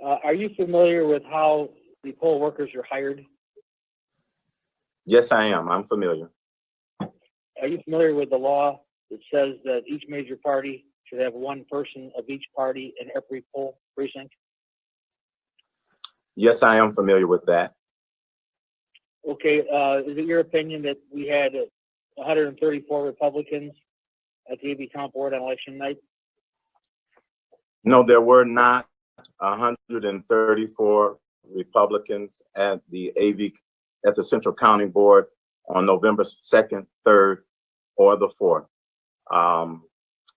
Are you familiar with how the poll workers are hired? Yes, I am. I'm familiar. Are you familiar with the law that says that each major party should have one person of each party in every poll precinct? Yes, I am familiar with that. Okay, is it your opinion that we had 134 Republicans at the AV Comp Board on election night? No, there were not 134 Republicans at the Central Counting Board on November 2nd, 3rd, or the 4th.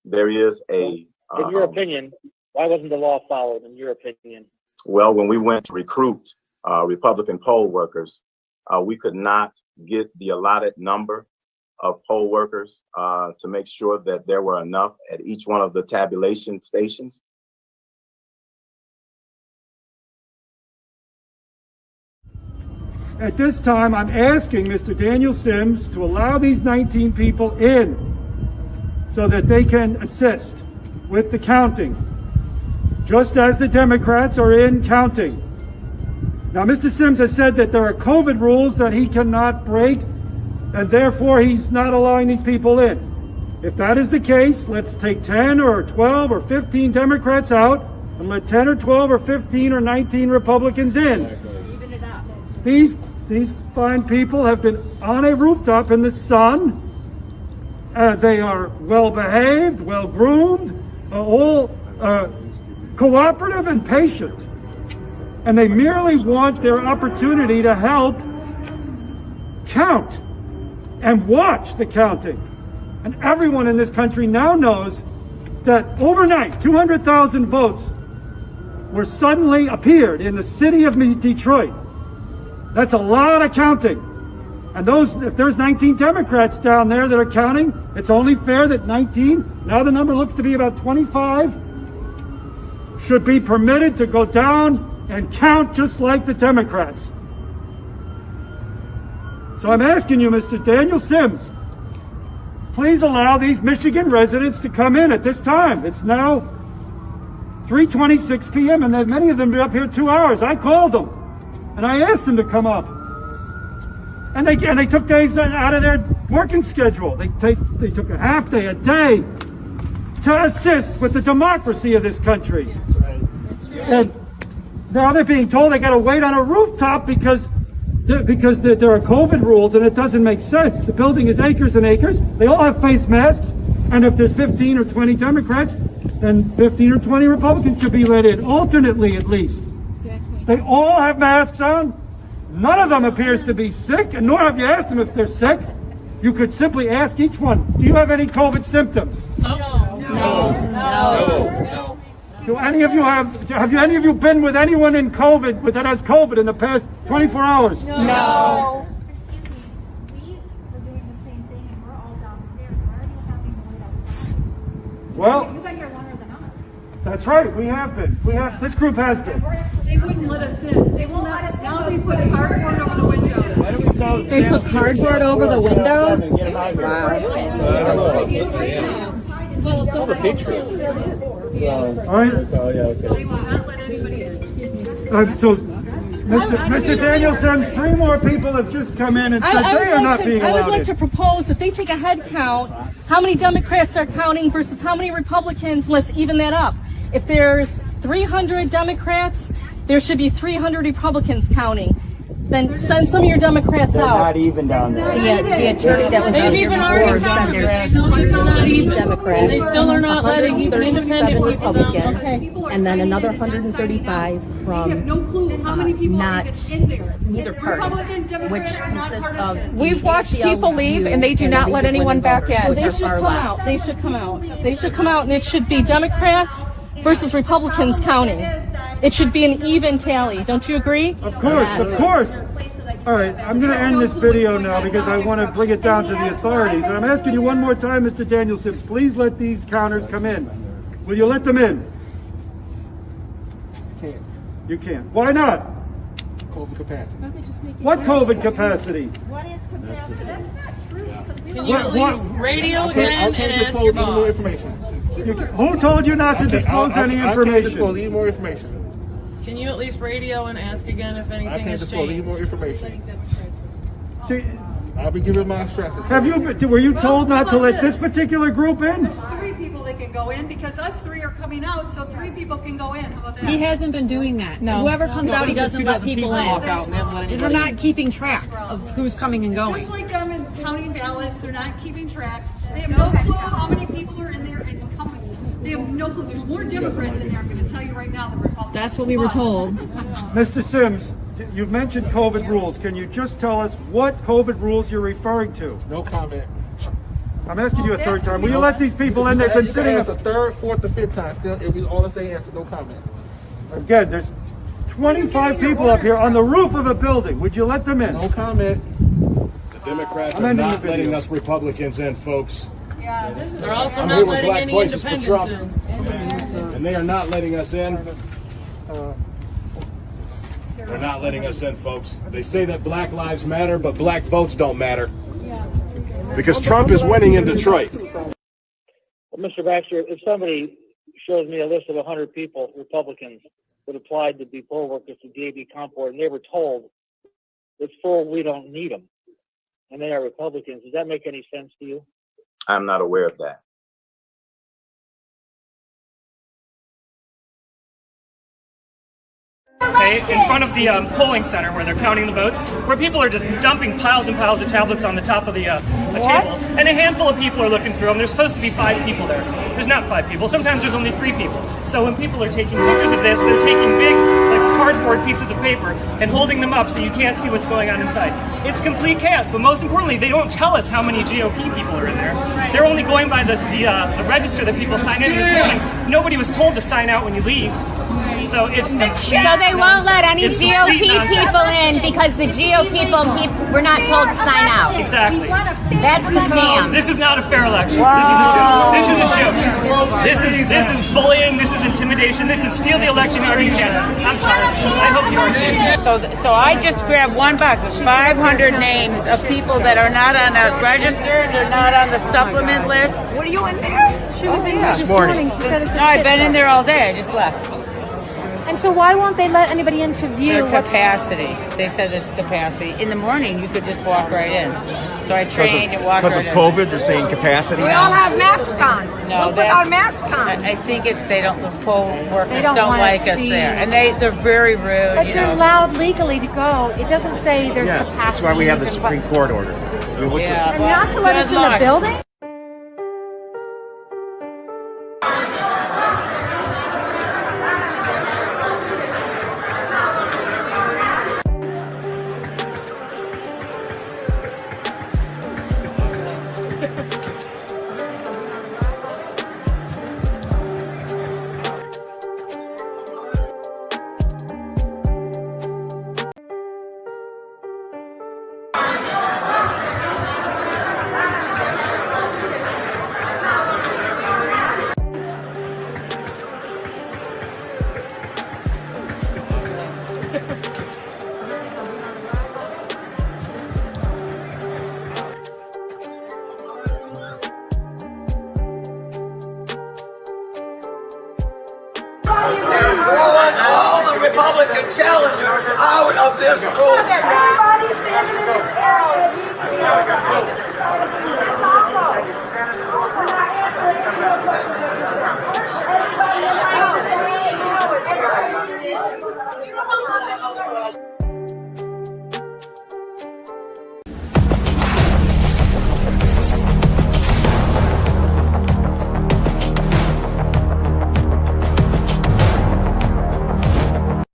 There is a... in your opinion, why wasn't the law followed, in your opinion? Well, when we went to recruit Republican poll workers, we could not get the allotted number of poll workers to make sure that there were enough at each one of the tabulation stations. At this time, I'm asking Mr. Daniel Sims to allow these 19 people in so that they can assist with the counting, just as the Democrats are in counting. Now, Mr. Sims has said that there are COVID rules that he cannot break, and therefore he's not allowing these people in. If that is the case, let's take 10 or 12 or 15 Democrats out and let 10 or 12 or 15 or 19 Republicans in. Even it up. These fine people have been on a rooftop in the sun. They are well behaved, well groomed, all cooperative and patient. And they merely want their opportunity to help count and watch the counting. And everyone in this country now knows that overnight 200,000 votes were suddenly appeared in the city of Detroit. That's a lot of counting. And if there's 19 Democrats down there that are counting, it's only fair that 19, now the number looks to be about 25, should be permitted to go down and count just like the Democrats. So I'm asking you, Mr. Daniel Sims, please allow these Michigan residents to come in at this time. It's now 3:26 p.m. and many of them are up here 2 hours. I called them and I asked them to come up. And they took days out of their working schedule. They took a half day, a day to assist with the democracy of this country. That's right. That's right. And now they're being told they got to wait on a rooftop because there are COVID rules, and it doesn't make sense. The building is acres and acres. They all have face masks, and if there's 15 or 20 Democrats, then 15 or 20 Republicans should be let in, alternately at least. Exactly. They all have masks on. None of them appears to be sick, and nor have you asked them if they're sick. You could simply ask each one, do you have any COVID symptoms? No. Do any of you have any of you been with anyone in COVID that has COVID in the past 24 hours? No. We were doing the same thing and we're all downstairs. Why are you having to wait outside? Well, You've been here longer than us. that's right, we have been. This group has been. They wouldn't let us in. They won't let us in. Now they put cardboard over the windows. They put cardboard over the windows? Wow. The picture. All right. They will not let anybody in. Excuse me. So, Mr. Daniel Sims, 3 more people have just come in and said they are not being I would allowed like to in. propose that they take a head count, how many Democrats are counting versus how many Republicans, let's even that up. If there's 300 Democrats, there should be 300 Republicans counting. Then send some of your Democrats They're out. not even down there. The attorney that was They've on here even already before said counted. there's They're not even Democrats. They still are not letting even independent people down. Okay. and then another 135 We have from no clue how many people not are even in there. neither party, Republican, Democrat, which are not consists partisan. of We've watched ACLU people leave and they do and not the let League of anyone Women back Voters, in. which They are should far come left. out. They should come out. They should come out, and it should be Democrats versus Republicans counting. It should be an even tally. Don't you agree? Of course, of course. All right, I'm going to end this video now because I want to bring it down to the authorities. And I'm asking you one more time, Mr. Daniel Sims, please let these counters come in. Will you let them in? Can't. You can't. Why not? COVID capacity. What COVID capacity? What is capacity? That's not true. Because we Can were you What- at least radio I again can't and ask disclose your any more boss? information. Who told you not to disclose any I can't information? disclose any more information. Can you at least radio and ask again if I anything can't has disclose any changed? more information. Do- I'll be giving my instructions. were you told not to let this particular group in? There's 3 people that can go in because us 3 are coming out, so 3 people can go in. How about that? He hasn't been doing that. No. Whoever comes out, he doesn't let people Walk in. out and never let They're anybody not keeping track of who's coming and going. Just like them in counting ballots, they're not keeping track. They have no clue how many people are in there and coming. They have no clue. There's more Democrats in there, I'm gonna tell you right now, than Republicans. That's what we were told. Mr. Sims, you've mentioned COVID rules. Can you just tell us what COVID rules you're referring to? No comment. I'm asking you a third time. Will you let these people in? They've been sitting. That's the 3rd, 4th, or 5th time. Still, it'll be all the same answer. No comment. Again, there's 25 people up here on the roof of a building. Would you let them in? No comment. The Democrats I'm are ending not the letting video. us Republicans in, folks. Yeah, this is. They're also I'm not here with letting Black any Voices for independents Trump. in. And they are not letting us in. They're not letting us in, folks. They say that Black lives matter, but Black votes don't matter. Because Trump is winning in Detroit. Well, Mr. Baxter, if somebody shows me a list of 100 people, Republicans, that applied to be poll workers to DAB Comp Board, and they were told it's full, we don't need them, and they are Republicans, does that make any sense to you? I'm not aware of that. Okay, in front of the polling center where they're counting the votes, where people are just dumping piles and piles of tablets on the top of the table. And a handful of people are looking through them. There's supposed to be 5 people there. There's not 5 people. Sometimes there's only 3 people. So when people are taking pictures of this, they're taking big cardboard pieces of paper and holding them up so you can't see what's going on inside. It's complete chaos, but most importantly, they don't tell us how many GOP people are in there. They're only going by the register that people sign in this morning. Nobody was told to sign out when you leave. So it's complete So they won't let any It's GOP complete nonsense. people in because the GOP people were not told to sign out. Exactly. That's the scam. This is not a fair election. This is a joke. This is bullying. This is intimidation. This is steal the election however you can. I'm tired. I hope you are too. So I just grabbed one box. It's 500 names of people that are not on the register. They're not on the supplement list. What are you in there? She was in here this morning. She said it's no, I've been in there all day. I just left. And so why won't they let anybody in to view Their capacity. They said there's capacity. In the morning, you could just walk right in. So I trained and walked right in. Because of COVID, they're saying capacity. We all have masks on. No, We'll put our masks on. I think it's the poll workers They don't don't wanna like us see- there, and they're very rude. But you you're know. allowed legally to go. It doesn't say there's Yeah, capacity. that's why we have the Supreme Court order. Yeah, And not to let us in the building? All the Republican challengers out of this room.